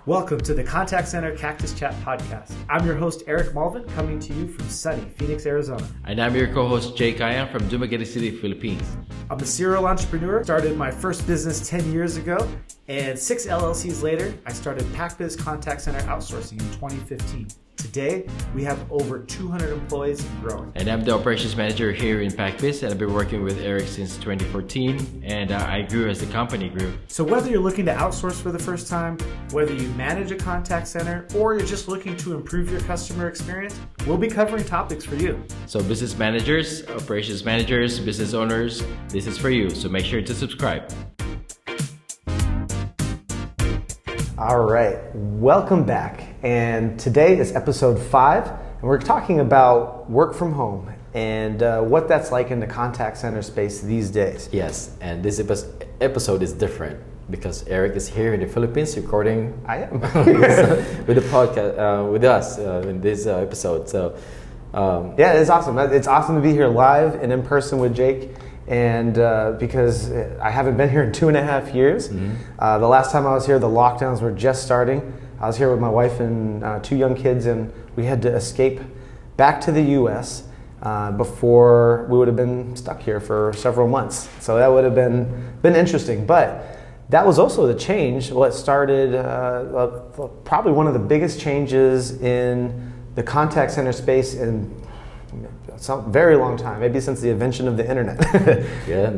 Welcome to the Contact Center Cactus Chat podcast. I'm your host, Eric Malvin, coming to you from sunny Phoenix, Arizona. And I'm your co-host, Jay Kayan from Dumaguete City, Philippines. I'm a serial entrepreneur, started my first business 10 years ago, and 6 LLCs later, I started PacBiz Contact Center Outsourcing in 2015. Today, we have over 200 employees and growing. And I'm the operations manager here in PacBiz, and I've been working with Eric since 2014, and I grew as the company grew. So whether you're looking to outsource for the first time, whether you manage a contact center, or you're just looking to improve your customer experience, we'll be covering topics for you. So business managers, operations managers, business owners, this is for you, so make sure to subscribe. All right, welcome back. And today is episode 5, and we're talking about work from home and what that's like in the contact center space these days. Yes, and this episode is different because Eric is here in the Philippines recording. I am with the podcast with us in this episode. So yeah, it's awesome. It's awesome to be here live and in person with Jake. And because I haven't been here in 2.5 years. The last time I was here, the lockdowns were just starting. I was here with my wife and 2 young kids, and we had to escape back to the U.S. Before we would have been stuck here for several months. So that would have been interesting. But that was also the change. What started probably one of the biggest changes in the contact center space in some very long time, maybe since the invention of the internet. Yeah,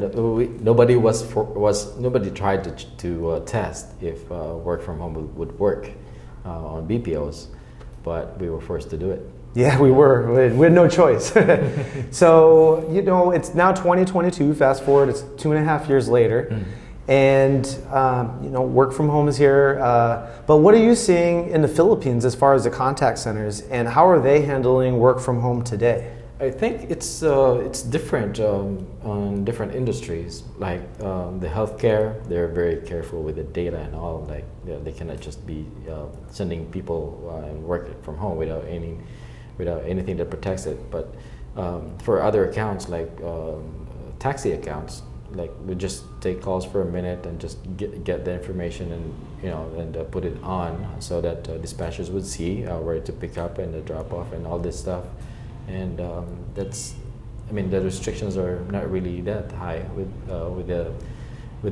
nobody tried to test if work from home would work on BPOs, but we were forced to do it. Yeah, we were. We had no choice. So, it's now 2022, fast forward, it's 2.5 years later. And, work from home is here. But what are you seeing in the Philippines as far as the contact centers, and how are they handling work from home today? I think it's different on different industries. Like the healthcare, they're very careful with the data and all. Like they cannot just be sending people and work from home without anything that protects it. But for other accounts like taxi accounts, like we just take calls for a minute and just get the information and put it on so that dispatchers would see where to pick up and drop off and all this stuff. And the restrictions are not really that high with the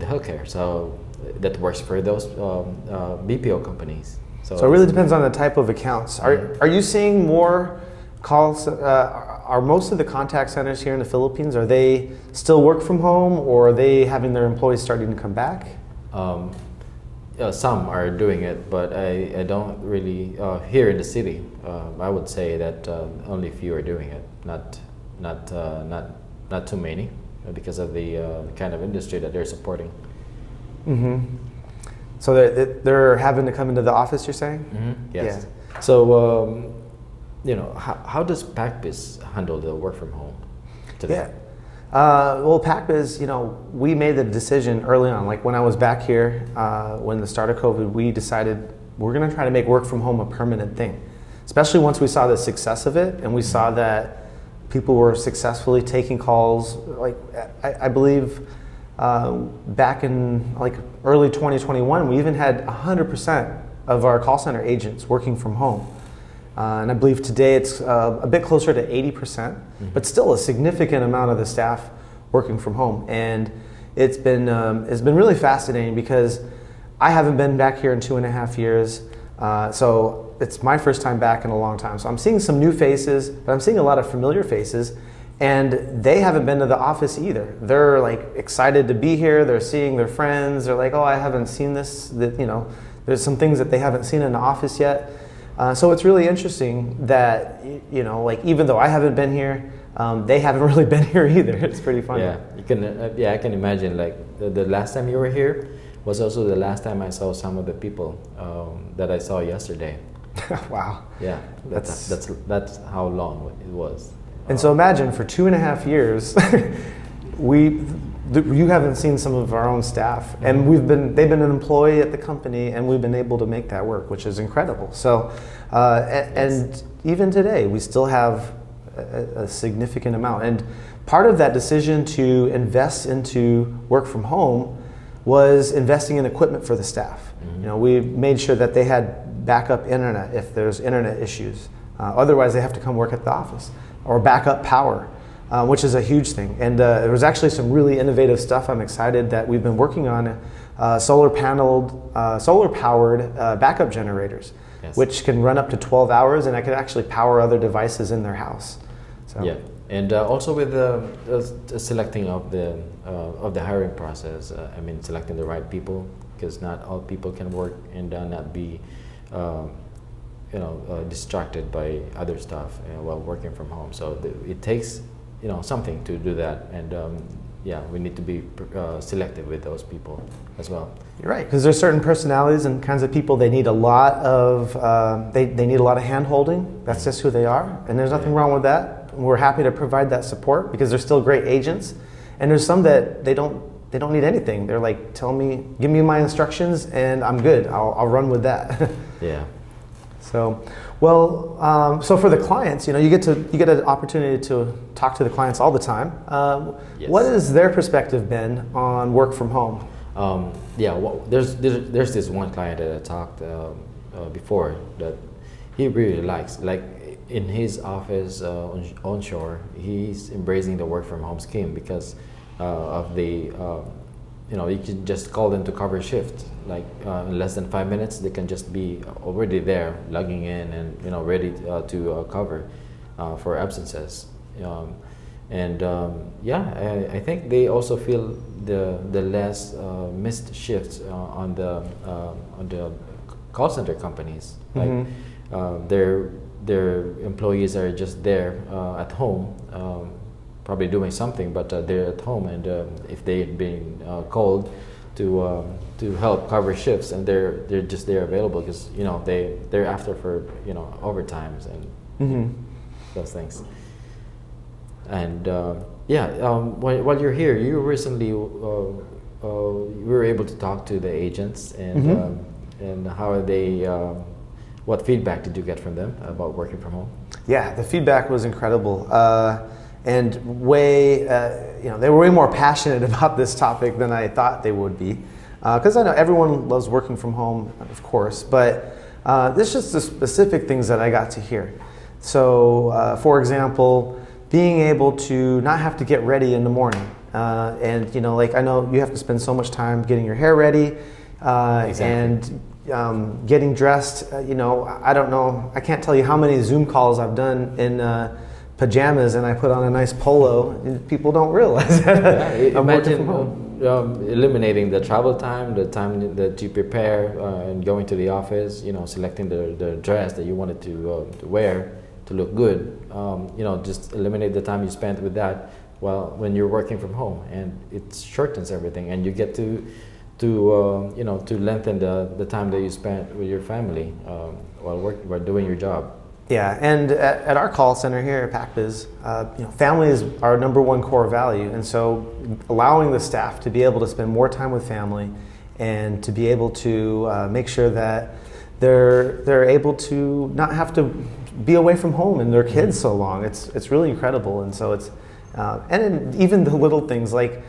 healthcare. So that works for those BPO companies. So it really depends on the type of accounts. Are you seeing more calls? Are most of the contact centers here in the Philippines, are they still work from home, or are they having their employees starting to come back? Some are doing it, but I don't really here in the city. I would say that only few are doing it. Not too many, because of the kind of industry that they're supporting. Mm-hmm. So they're having to come into the office, you're saying? Mm-hmm. Yes. Yeah. So how does PacBiz handle the work from home today? Yeah. Well, PacBiz, we made the decision early on, like when I was back here, when the start of COVID, we decided we're going to try to make work from home a permanent thing, especially once we saw the success of it and we saw that people were successfully taking calls. Like I believe back in like early 2021, we even had 100% of our call center agents working from home. And I believe today it's a bit closer to 80%, but still a significant amount of the staff working from home. And it's been really fascinating because I haven't been back here in 2.5 years. So it's my first time back in a long time. So I'm seeing some new faces, but I'm seeing a lot of familiar faces. And they haven't been to the office either. They're like excited to be here. They're seeing their friends. They're like, oh, I haven't seen this. There's some things that they haven't seen in the office yet. So it's really interesting that, even though I haven't been here, they haven't really been here either. It's pretty funny. Yeah, I can imagine. Like the last time you were here was also the last time I saw some of the people that I saw yesterday. Wow. Yeah, that's how long it was. And so imagine for 2.5 years, you haven't seen some of our own staff, and they've been an employee at the company, and we've been able to make that work, which is incredible. So, and even today, we still have a significant amount. And part of that decision to invest into work from home was investing in equipment for the staff. You know, we made sure that they had backup internet if there's internet issues. Otherwise, they have to come work at the office, or backup power, which is a huge thing. And there was actually some really innovative stuff. I'm excited that we've been working on solar powered backup generators, Yes. which can run up to 12 hours, and I could actually power other devices in their house. So. Yeah, and also with the selecting of the hiring process, I mean, selecting the right people, because not all people can work and not be, distracted by other stuff while working from home. So it takes, something to do that, and we need to be selective with those people as well. You're right, because there's certain personalities and kinds of people they need a lot of they need a lot of hand holding. That's just who they are, and there's nothing wrong with that. We're happy to provide that support because they're still great agents. And there's some that they don't need anything. They're like, give me my instructions, and I'm good. I'll run with that. Yeah. So, so for the clients, you get an opportunity to talk to the clients all the time. Yes. What has their perspective been on work from home? There's this one client that I talked before that he really likes. Like in his office onshore, he's embracing the work from home scheme because of the you can just call them to cover shift. Like in less than 5 minutes, they can just be already there, logging in and ready to cover for absences. I think they also feel the less missed shifts on the call center companies. Like their employees are just there at home, probably doing something, but they're at home, and if they've been called to help cover shifts, and they're just there available because they're after for overtimes and those things. And while you're here, you recently you were able to talk to the agents, and how are they? What feedback did you get from them about working from home? Yeah, the feedback was incredible, and they were way more passionate about this topic than I thought they would be. Because I know everyone loves working from home, of course, but there's just the specific things that I got to hear. So, for example, being able to not have to get ready in the morning, and I know you have to spend so much time getting your hair ready, and getting dressed. I don't know. I can't tell you how many Zoom calls I've done in pajamas, and I put on a nice polo. And people don't realize that. I'm working from home. Eliminating the travel time, the time that you prepare, and going to the office. Selecting the dress that you wanted to wear to look good. Just eliminate the time you spent with that. When you're working from home, and it shortens everything, and you get to lengthen the time that you spent with your family while doing your job. Yeah, and at our call center here at PacBiz, family is our number one core value, and so allowing the staff to be able to spend more time with family, and to be able to make sure that they're able to not have to be away from home and their kids so long. It's really incredible, and so it's even the little things like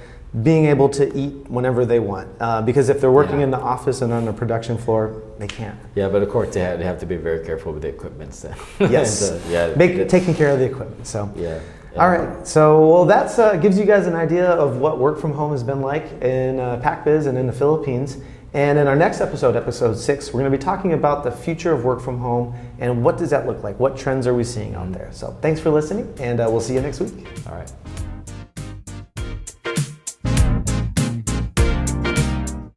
being able to eat whenever they want, because if they're working in the office and on the production floor, they can't. Yeah, but of course they have to be very careful with the equipment. So. Yes, taking care of the equipment. So yeah. All right, so that's gives you guys an idea of what work from home has been like in PacBiz and in the Philippines. And in our next episode, episode 6, we're going to be talking about the future of work from home and what does that look like? What trends are we seeing out there? So thanks for listening, and we'll see you next week. All right.